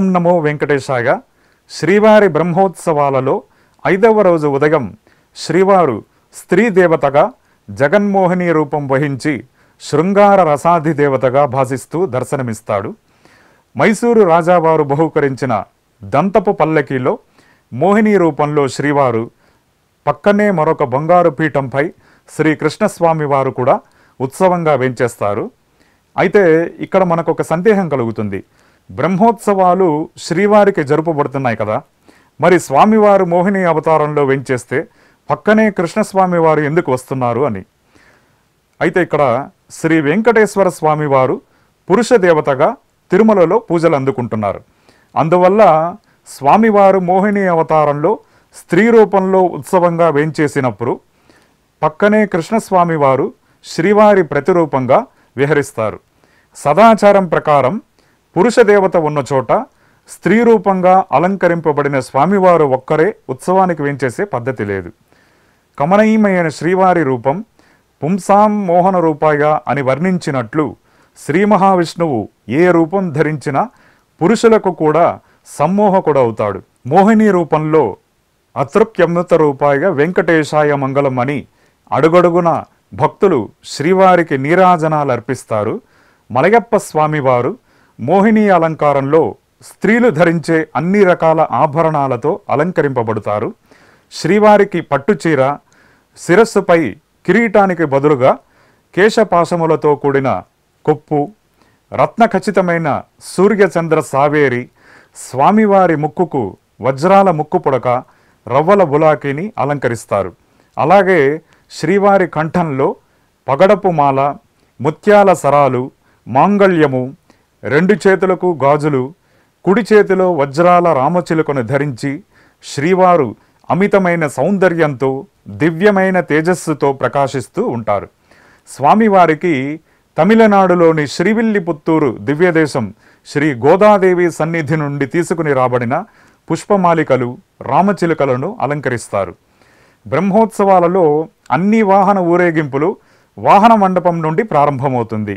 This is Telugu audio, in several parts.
ఓం నమో వెంకటేశాయ. శ్రీవారి బ్రహ్మోత్సవాలలో 5వ రోజు ఉదయం శ్రీవారు స్త్రీ దేవతగా జగన్మోహిని రూపం వహించి శృంగార రసాధి దేవతగా భాసిస్తూ దర్శనమిస్తాడు. మైసూరు రాజావారు బహూకరించిన దంతపు పల్లకీలో మోహిని రూపంలో శ్రీవారు, పక్కనే మరొక బంగారు పీఠంపై శ్రీకృష్ణస్వామి వారు కూడా ఉత్సవంగా వేంచేస్తారు. అయితే ఇక్కడ మనకు ఒక సందేహం కలుగుతుంది. బ్రహ్మోత్సవాలు శ్రీవారికి జరుపబడుతున్నాయి కదా, మరి స్వామివారు మోహిని అవతారంలో వేంచేస్తే పక్కనే కృష్ణస్వామి వారు ఎందుకు వస్తున్నారు అని. అయితే ఇక్కడ శ్రీ వెంకటేశ్వర స్వామి వారు పురుష దేవతగా తిరుమలలో పూజలు అందుకుంటున్నారు. అందువల్ల స్వామివారు మోహిని అవతారంలో స్త్రీ రూపంలో ఉత్సవంగా వేంచేసినప్పుడు పక్కనే కృష్ణస్వామి వారు శ్రీవారి ప్రతిరూపంగా విహరిస్తారు. సదాచారం ప్రకారం పురుష దేవత ఉన్న చోట స్త్రీ రూపంగా అలంకరింపబడిన స్వామివారు ఒక్కరే ఉత్సవానికి వేంచేసే పద్ధతి లేదు. కమనీయమైన శ్రీవారి రూపం పుంసాం మోహన రూపాయ అని వర్ణించినట్లు శ్రీ మహావిష్ణువు ఏ రూపం ధరించినా పురుషులకు కూడా సమ్మోహకుడవుతాడు. మోహిని రూపంలో అతృప్యమృత రూపాయ వెంకటేశాయ మంగళం అని అడుగడుగున భక్తులు శ్రీవారికి నీరాజనాలు అర్పిస్తారు. మలయప్ప స్వామివారు మోహిని అలంకారంలో స్త్రీలు ధరించే అన్ని రకాల ఆభరణాలతో అలంకరింపబడతారు. శ్రీవారికి పట్టుచీర, శిరస్సుపై కిరీటానికి బదులుగా కేశపాశములతో కూడిన కొప్పు, రత్న ఖచ్చితమైన సూర్యచంద్ర సావేరి, స్వామివారి ముక్కుకు వజ్రాల ముక్కు పుడక, రవ్వల బులాకిని అలంకరిస్తారు. అలాగే శ్రీవారి కంఠంలో పగడపు మాల, ముత్యాల సరాలు, మాంగళ్యము, 2 చేతులకు గాజులు, కుడి చేతిలో వజ్రాల రామచిలుకను ధరించి శ్రీవారు అమితమైన సౌందర్యంతో దివ్యమైన తేజస్సుతో ప్రకాశిస్తూ ఉంటారు. స్వామివారికి తమిళనాడులోని శ్రీవిల్లిపుత్తూరు దివ్యదేశం శ్రీ గోదాదేవి సన్నిధి నుండి తీసుకుని రాబడిన పుష్పమాలికలు, రామచిలుకలను అలంకరిస్తారు. బ్రహ్మోత్సవాలలో అన్ని వాహన ఊరేగింపులు వాహన మండపం నుండి ప్రారంభమవుతుంది.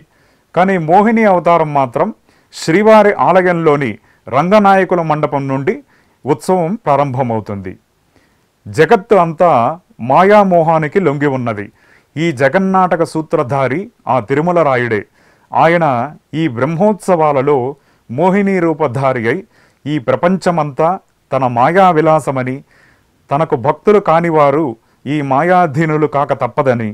కానీ మోహిని అవతారం మాత్రం శ్రీవారి ఆలయంలోని రంగనాయకుల మండపం నుండి ఉత్సవం ప్రారంభమవుతుంది. జగత్తు అంతా మాయామోహానికి లొంగి ఉన్నది. ఈ జగన్నాటక సూత్రధారి ఆ తిరుమల రాయుడే. ఆయన ఈ బ్రహ్మోత్సవాలలో మోహిని రూపధారి అయి ఈ ప్రపంచమంతా తన మాయా విలాసమని, తనకు భక్తులు కానివారు ఈ మాయాధీనులు కాక తప్పదని,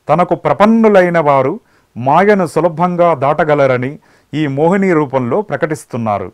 తనకు ప్రపన్నులైన వారు మాయను సులభంగా దాటగలరని ఈ మోహిని రూపంలో ప్రకటిస్తున్నారు.